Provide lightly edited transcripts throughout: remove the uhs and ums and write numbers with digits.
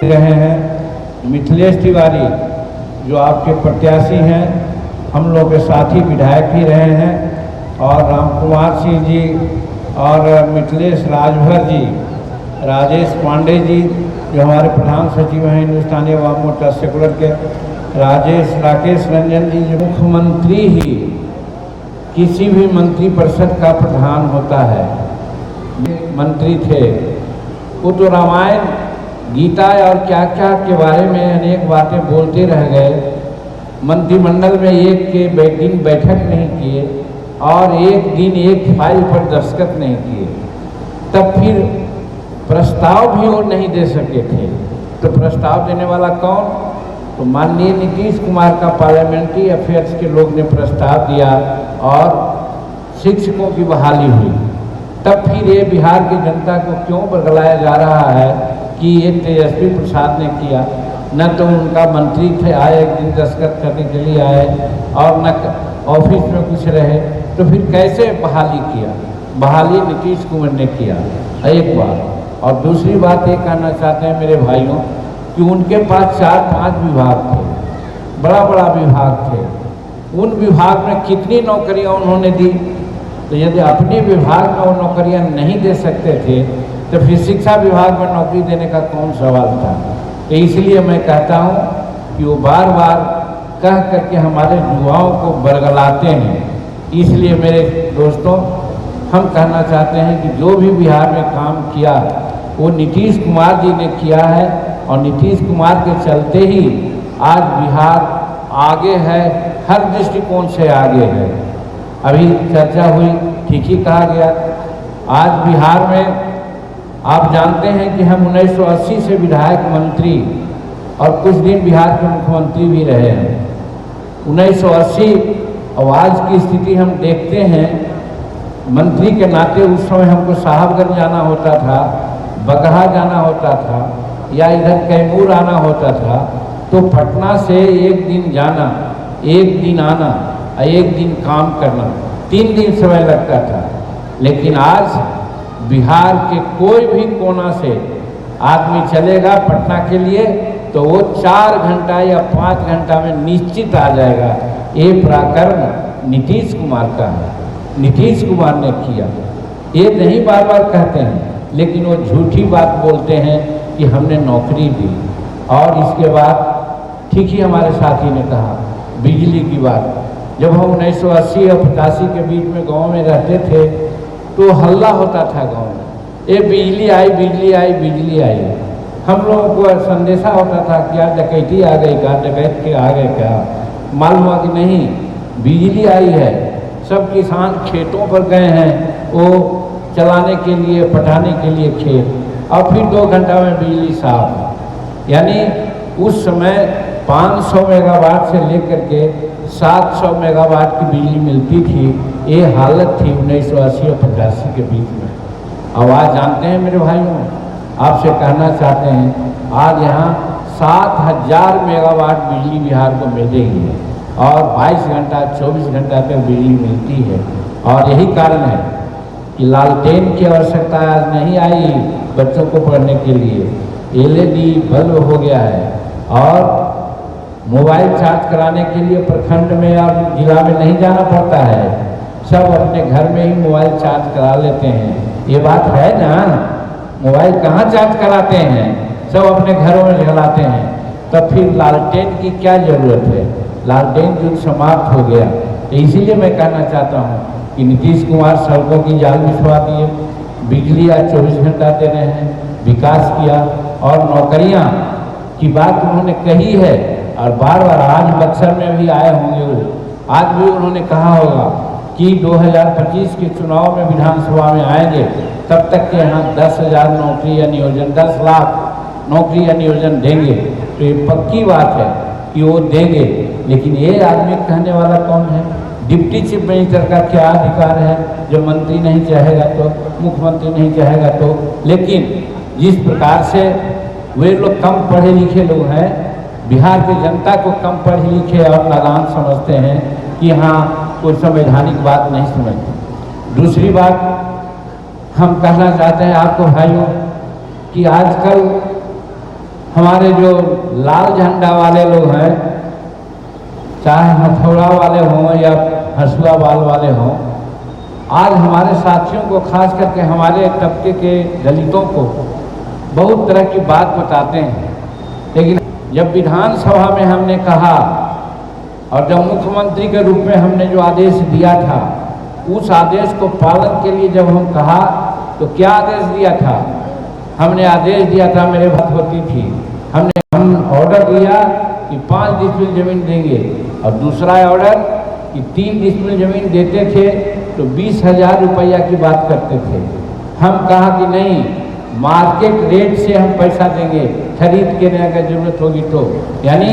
रहे हैं मिथिलेश तिवारी जो आपके प्रत्याशी हैं, हम लोग के साथी विधायक भी रहे हैं, और रामकुमार सिंह जी और मिथिलेश राजभर जी, राजेश पांडे जी जो हमारे प्रधान सचिव हैं हिंदुस्तानी अवाम मोर्चा सेकुलर के, राकेश रंजन जी जो मुख्यमंत्री ही किसी भी मंत्री परिषद का प्रधान होता है, मंत्री थे, वो तो रामायण गीता और क्या क्या के बारे में अनेक बातें बोलते रह गए। मंत्रिमंडल में एक दिन बैठक नहीं किए और एक दिन एक फाइल पर दस्तखत नहीं किए, तब फिर प्रस्ताव भी वो नहीं दे सके थे। तो प्रस्ताव देने वाला कौन? तो माननीय नीतीश कुमार का पार्लियामेंट्री अफेयर्स के लोग ने प्रस्ताव दिया और शिक्षकों की बहाली हुई। तब फिर ये बिहार की जनता को क्यों बरगलाया जा रहा है कि ये तेजस्वी प्रसाद ने किया? न तो उनका मंत्री थे, आए एक दिन दस्तखत करने के लिए आए और न ऑफिस में कुछ रहे, तो फिर कैसे बहाली किया? बहाली नीतीश कुमार ने किया, एक बात। और दूसरी बात ये कहना चाहते हैं मेरे भाइयों कि उनके पास 4-5 विभाग थे, बड़ा बड़ा विभाग थे। उन विभाग में कितनी नौकरियां उन्होंने दी? तो यदि अपने विभाग में वो नौकरियां नहीं दे सकते थे तो फिर शिक्षा विभाग में नौकरी देने का कौन सवाल था? तो इसलिए मैं कहता हूँ कि वो बार बार कह करके हमारे युवाओं को बरगलाते हैं। इसलिए मेरे दोस्तों, हम कहना चाहते हैं कि जो भी बिहार में काम किया वो नीतीश कुमार जी ने किया है, और नीतीश कुमार के चलते ही आज बिहार आगे है, हर दृष्टिकोण से आगे है। अभी चर्चा हुई, ठीक ही कहा गया। आज बिहार में आप जानते हैं कि हम 1980 से विधायक, मंत्री और कुछ दिन बिहार के मुख्यमंत्री भी रहे हैं। 1980 और आज की स्थिति हम देखते हैं, मंत्री के नाते उस समय हमको साहबगंज जाना होता था, बगहा जाना होता था, या इधर कैमूर आना होता था, तो पटना से एक दिन जाना, एक दिन आना, एक दिन काम करना, 3 दिन समय लगता था। लेकिन आज बिहार के कोई भी कोना से आदमी चलेगा पटना के लिए तो वो 4 घंटा या 5 घंटा में निश्चित आ जाएगा। ये पराक्रम नीतीश कुमार का है, नीतीश कुमार ने किया। ये नहीं बार बार कहते हैं, लेकिन वो झूठी बात बोलते हैं कि हमने नौकरी दी। और इसके बाद ठीक ही हमारे साथी ने कहा बिजली की बात। जब हम 1980 और 85 के बीच में गांव में रहते थे तो हल्ला होता था गांव में, ये बिजली आई, बिजली आई, बिजली आई। हम लोगों को संदेशा होता था क्या डकैती आ गई, क्या डकैत के आ गए, क्या मालूम हुआ कि नहीं, बिजली आई है। सब किसान खेतों पर गए हैं वो चलाने के लिए, पटाने के लिए खेत, और फिर 2 घंटा में बिजली साफ। यानी उस समय 500 मेगावाट से लेकर के 700 मेगावाट की बिजली मिलती थी। ये हालत थी 1980 और 85 के बीच में। अब आज जानते हैं मेरे भाइयों, आपसे कहना चाहते हैं, आज यहाँ 7000 मेगावाट बिजली बिहार को मिल रही है और 22 घंटा 24 घंटा तक बिजली मिलती है। और यही कारण है कि लालटेन की आवश्यकता आज नहीं आई बच्चों को पढ़ने के लिए, LED बल्ब हो गया है। और मोबाइल चार्ज कराने के लिए प्रखंड में और जिला में नहीं जाना पड़ता है, सब अपने घर में ही मोबाइल चार्ज करा लेते हैं। ये बात है ना, मोबाइल कहाँ चार्ज कराते हैं, सब अपने घरों में चलाते हैं। तब फिर लालटेन की क्या ज़रूरत है? लालटेन युग समाप्त हो गया। इसीलिए मैं कहना चाहता हूँ कि नीतीश कुमार सड़कों की जाल बिछवा दिए, बिजली आज 24 घंटा दे रहे हैं, विकास किया, और नौकरियाँ की बात उन्होंने कही है। और बार बार आज बक्सर में भी आए होंगे वो, आज भी उन्होंने कहा होगा कि 2025 के चुनाव में विधानसभा में आएंगे, तब तक के यहाँ 10,000 नौकरी या नियोजन, 10 लाख नौकरी या नियोजन देंगे। तो ये पक्की बात है कि वो देंगे। लेकिन ये आदमी कहने वाला कौन है? डिप्टी चीफ मिनिस्टर का क्या अधिकार है? जो मंत्री नहीं चाहेगा तो, मुख्यमंत्री नहीं चाहेगा तो। लेकिन जिस प्रकार से वे लोग कम पढ़े लिखे लोग हैं, बिहार की जनता को कम पढ़े लिखे और नादान समझते हैं कि हाँ कोई संवैधानिक बात नहीं समझते। दूसरी बात हम कहना चाहते हैं आपको भाइयों कि आजकल हमारे जो लाल झंडा वाले लोग हैं, चाहे हथौड़ा वाले हों या हंसुआ बाल वाले हों, आज हमारे साथियों को, खास करके हमारे तबके के दलितों को बहुत तरह की बात बताते हैं। लेकिन जब विधानसभा में हमने कहा और जब मुख्यमंत्री के रूप में हमने जो आदेश दिया था, उस आदेश को पालन के लिए जब हम कहा तो क्या आदेश दिया था? हमने आदेश दिया था, मेरे बात होती थी, हम ऑर्डर दिया कि 5 डिसमिल जमीन देंगे और दूसरा ऑर्डर कि 3 डिसमिल जमीन देते थे तो 20,000 रुपया की बात करते थे। हम कहा कि नहीं, मार्केट रेट से हम पैसा देंगे, खरीद के देने की जरूरत होगी तो, यानी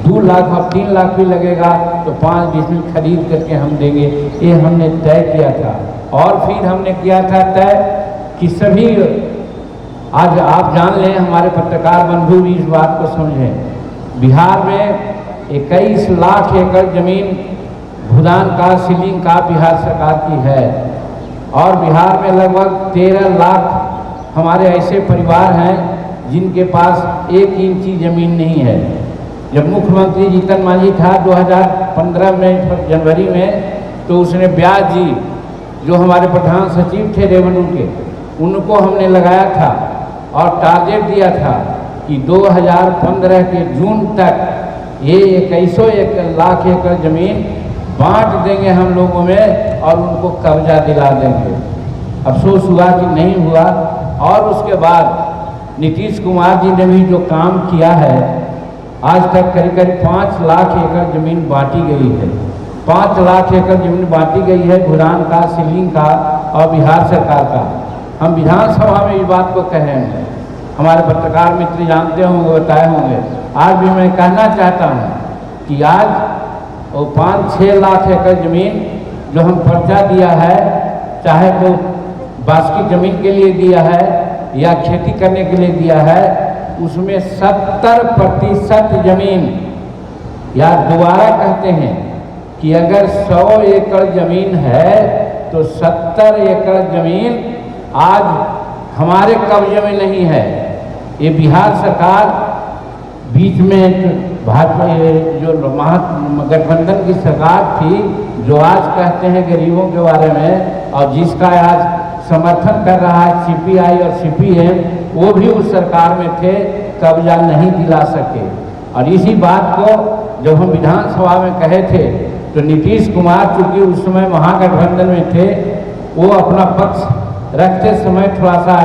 2 लाख और 3 लाख भी लगेगा तो 5 डिसमिल खरीद करके हम देंगे, ये हमने तय किया था। और फिर हमने किया था तय कि सभी, आज आप जान लें, हमारे पत्रकार बंधु भी इस बात को समझें, बिहार में 21 लाख एकड़ जमीन भूदान का, सीलिंग का बिहार सरकार की है और बिहार में लगभग 13 लाख हमारे ऐसे परिवार हैं जिनके पास 1 इंची जमीन नहीं है। जब मुख्यमंत्री जीतन मांझी था 2015 में जनवरी में, तो उसने ब्याज जी, जो हमारे प्रधान सचिव थे रेवेन्यू के, उनको हमने लगाया था और टारगेट दिया था कि 2015 के जून तक ये 21 लाख एकड़ जमीन बांट देंगे हम लोगों में और उनको कब्जा दिला देंगे। अफसोस हुआ कि नहीं हुआ। और उसके बाद नीतीश कुमार जी ने भी जो काम किया है, आज तक करीब करीब 5 लाख एकड़ जमीन बांटी गई है। 5 लाख एकड़ जमीन बांटी गई है भूदान का, सीलिंग का और बिहार सरकार का। हम विधानसभा में इस बात को कहे हैं, हमारे पत्रकार मित्र जानते होंगे, बताए होंगे। आज भी मैं कहना चाहता हूँ कि आज वो 5-6 लाख एकड़ जमीन जो हम पर्चा दिया है, चाहे तो बासकी जमीन के लिए दिया है या खेती करने के लिए दिया है, उसमें 70% जमीन, या दोबारा कहते हैं कि अगर 100 एकड़ जमीन है तो 70 एकड़ जमीन आज हमारे कब्जे में नहीं है। ये बिहार सरकार बीच में भाजपा जो गठबंधन की सरकार थी, जो आज कहते हैं गरीबों के बारे में, और जिसका आज समर्थन कर रहा है सीपीआई और सीपीएम, वो भी उस सरकार में थे, कब्जा नहीं दिला सके। और इसी बात को जब हम विधानसभा में कहे थे तो नीतीश कुमार, चूंकि उस समय महागठबंधन में थे, वो अपना पक्ष रखते समय थोड़ा सा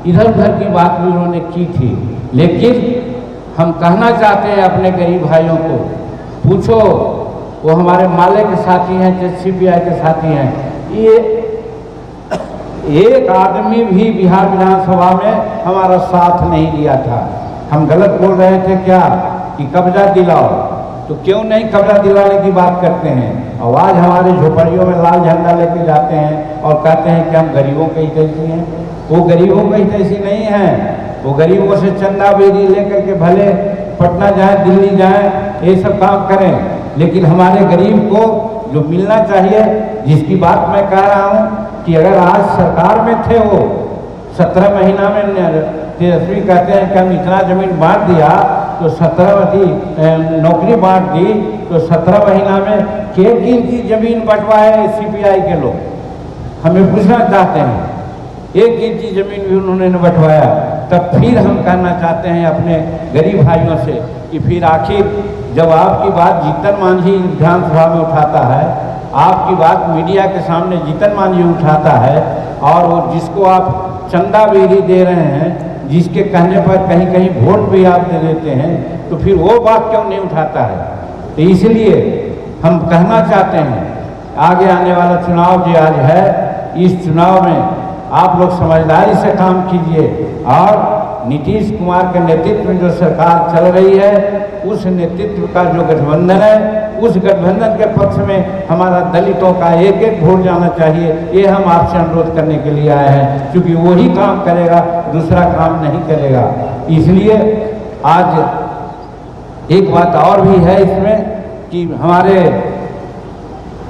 इधर उधर की बात भी उन्होंने की थी। लेकिन हम कहना चाहते हैं अपने गरीब भाइयों को, पूछो, वो हमारे माले के साथी हैं, सीपीआई के साथी हैं, ये एक आदमी भी बिहार विधानसभा में हमारा साथ नहीं दिया था। हम गलत बोल रहे थे क्या कि कब्जा दिलाओ, तो क्यों नहीं कब्जा दिलाने की बात करते हैं। और आज हमारे झोपड़ियों में लाल झंडा लेके जाते हैं और कहते हैं कि हम गरीबों के हितैषी हैं। वो गरीबों के हितैषी नहीं हैं, वो गरीबों से चंदा बेदी लेकर के भले पटना जाए, दिल्ली जाए, ये सब काम करें, लेकिन हमारे गरीब को जो मिलना चाहिए, जिसकी बात मैं कह रहा हूँ कि अगर आज सरकार में थे वो 17 महीना में तेजस्वी कहते हैं कि हम इतना जमीन बांट दिया, तो 17 नौकरी बांट दी, तो 17 महीना में किन जमीन बंटवाए सीपीआई के लोग, हमें पूछना चाहते हैं। 1 इंची जमीन भी उन्होंने न बंटवाया। तब फिर हम कहना चाहते हैं अपने गरीब भाइयों से कि फिर आखिर जब आपकी बात जीतन मांझी विधानसभा में उठाता है, आपकी बात मीडिया के सामने जीतन मांझी उठाता है, और वो जिसको आप चंदा बेरी दे रहे हैं, जिसके कहने पर कहीं कहीं वोट भी आप दे देते हैं, तो फिर वो बात क्यों नहीं उठाता है। तो इसलिए हम कहना चाहते हैं, आगे आने वाला चुनाव जो आज है, इस चुनाव में आप लोग समझदारी से काम कीजिए और नीतीश कुमार के नेतृत्व में जो सरकार चल रही है, उस नेतृत्व का जो गठबंधन है, उस गठबंधन के पक्ष में हमारा दलितों का एक एक वोट जाना चाहिए। ये हम आपसे अनुरोध करने के लिए आए हैं, क्योंकि वही काम करेगा, दूसरा काम नहीं करेगा। इसलिए आज एक बात और भी है इसमें कि हमारे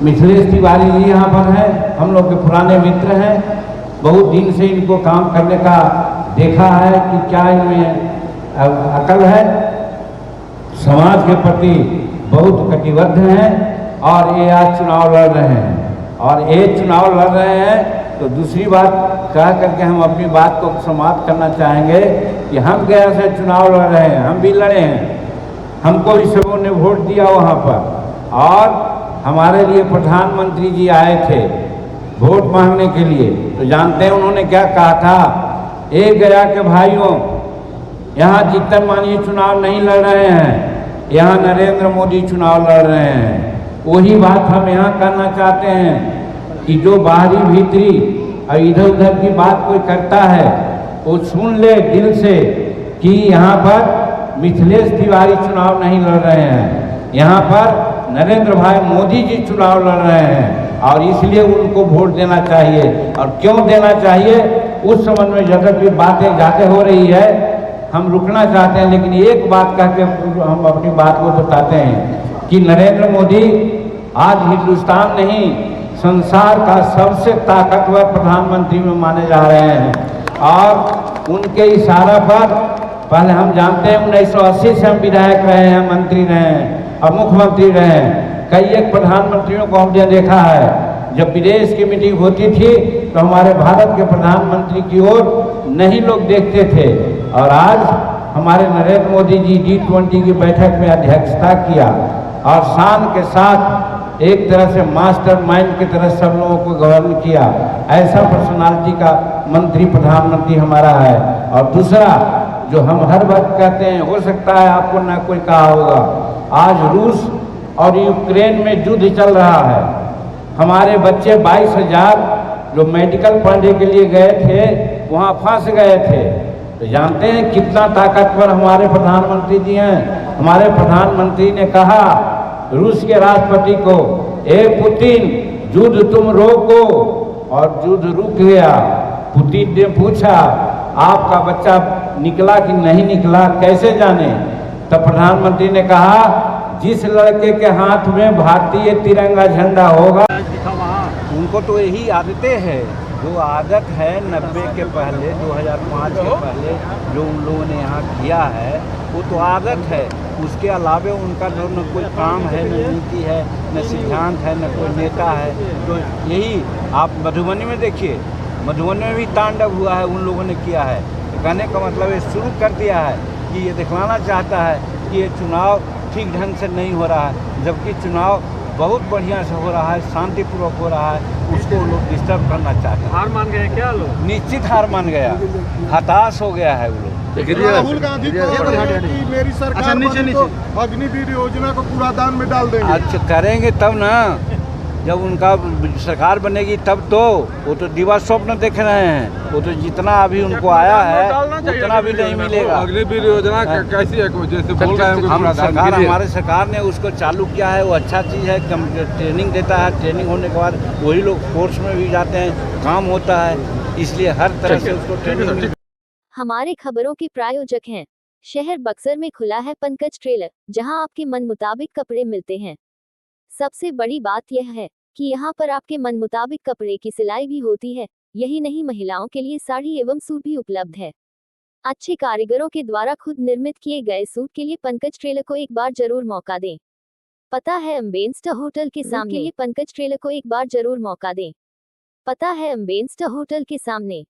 मिथिलेश तिवारी जी यहाँ पर हैं, हम लोग के पुराने मित्र हैं, बहुत दिन से इनको काम करने का देखा है कि क्या इनमें अकल है, समाज के प्रति बहुत कटिबद्ध हैं और ये आज चुनाव लड़ रहे हैं। और ये चुनाव लड़ रहे हैं तो दूसरी बात कह करके हम अपनी बात को समाप्त करना चाहेंगे कि हम गया से चुनाव लड़ रहे हैं, हम भी लड़े हैं, हमको भी सबों ने वोट दिया वहाँ पर, और हमारे लिए प्रधानमंत्री जी आए थे वोट मांगने के लिए। तो जानते हैं उन्होंने क्या कहा था? एक गया के भाइयों, यहाँ जीतन माननीय चुनाव नहीं लड़ रहे हैं, यहाँ नरेंद्र मोदी चुनाव लड़ रहे हैं। वही बात हम यहाँ करना चाहते हैं कि जो बाहरी भीतरी और इधर उधर की बात कोई करता है वो सुन ले दिल से कि यहाँ पर मिथिलेश तिवारी चुनाव नहीं लड़ रहे हैं, यहाँ पर नरेंद्र भाई मोदी जी चुनाव लड़ रहे हैं, और इसलिए उनको वोट देना चाहिए। और क्यों देना चाहिए उस संबंध में जगत भी बातें ज़्यादा हो रही है, हम रुकना चाहते हैं, लेकिन एक बात कह के हम अपनी बात को बताते हैं कि नरेंद्र मोदी आज हिंदुस्तान नहीं संसार का सबसे ताकतवर प्रधानमंत्री में माने जा रहे हैं। और उनके इशारा पर पहले हम जानते हैं 1980 से हम विधायक रहे हैं, मंत्री रहे हैं और मुख्यमंत्री रहे हैं। कई एक प्रधानमंत्रियों को हमने देखा है, जब विदेश की मीटिंग होती थी तो हमारे भारत के प्रधानमंत्री की ओर नहीं लोग देखते थे, और आज हमारे नरेंद्र मोदी जी G20 की बैठक में अध्यक्षता किया और शान के साथ एक तरह से मास्टर माइंड की तरह सब लोगों को गवर्न किया। ऐसा पर्सनालिटी का मंत्री प्रधानमंत्री हमारा है। और दूसरा जो हम हर वक्त कहते हैं, हो सकता है आपको ना कोई कहा होगा, आज रूस और यूक्रेन में युद्ध चल रहा है। हमारे बच्चे 22,000 जो मेडिकल पढ़ने के लिए गए थे वहाँ फंस गए थे। तो जानते हैं कितना ताकतवर हमारे प्रधानमंत्री जी हैं। हमारे प्रधानमंत्री ने कहा रूस के राष्ट्रपति को, ए पुतिन युद्ध तुम रोको, और युद्ध रुक गया। पुतिन ने पूछा आपका बच्चा निकला कि नहीं निकला, कैसे जाने? तब प्रधानमंत्री ने कहा जिस लड़के के हाथ में भारतीय तिरंगा झंडा होगा, उनको तो यही आदतें हैं। जो आदत है 90 के पहले 2005 के पहले जो उन लोगों ने यहाँ किया है वो तो आदत है। उसके अलावा उनका जो न कोई काम है, न नीति है, न सिद्धांत है, न कोई नेता है। तो यही आप मधुबनी में देखिए, मधुबनी में भी तांडव हुआ है, उन लोगों ने किया है। तो कहने का मतलब ये शुरू कर दिया है कि ये दिखलाना चाहता है कि ये चुनाव ठीक ढंग से नहीं हो रहा है, जबकि चुनाव बहुत बढ़िया से हो रहा है, शांतिपूर्वक हो रहा है। उसको लोग डिस्टर्ब करना चाहते हैं। हार मान गए क्या लोग? निश्चित हार मान गया, हताश हो गया है वो लोग। राहुल गांधी कह रहे हैं कि मेरी सरकार बनी तो अग्निवीर योजना को पूरा दान में डाल देंगे। अच्छा करेंगे तब ना, जब उनका सरकार बनेगी तब तो। वो तो दिवा स्वप्न देख रहे हैं, वो तो जितना अभी उनको आया है उतना भी नहीं मिलेगा। अग्निवीर योजना कैसी है, जैसे बोल रहे हैं हम सरकार, हमारे सरकार ने उसको चालू किया है, वो अच्छा चीज़ है। ट्रेनिंग देता है, ट्रेनिंग होने के बाद वही लोग फोर्स में भी जाते हैं, काम होता है, इसलिए हर तरह से उसको ट्रेनिंग। हमारे खबरों के प्रायोजक हैं शहर बक्सर में खुला है पंकज ट्रेलर, जहां आपके मन मुताबिक कपड़े मिलते हैं। सबसे बड़ी बात यह है कि यहाँ पर आपके मन मुताबिक कपड़े की सिलाई भी होती है। यही नहीं, महिलाओं के लिए साड़ी एवं सूट भी उपलब्ध है। अच्छे कारीगरों के द्वारा खुद निर्मित किए गए सूट के लिए पंकज ट्रेलर को एक बार जरूर मौका दें। पता है अम्बेस्टर होटल के सामने, पंकज ट्रेलर को एक बार जरूर मौका दें। पता है अम्बेस्टर होटल के सामने।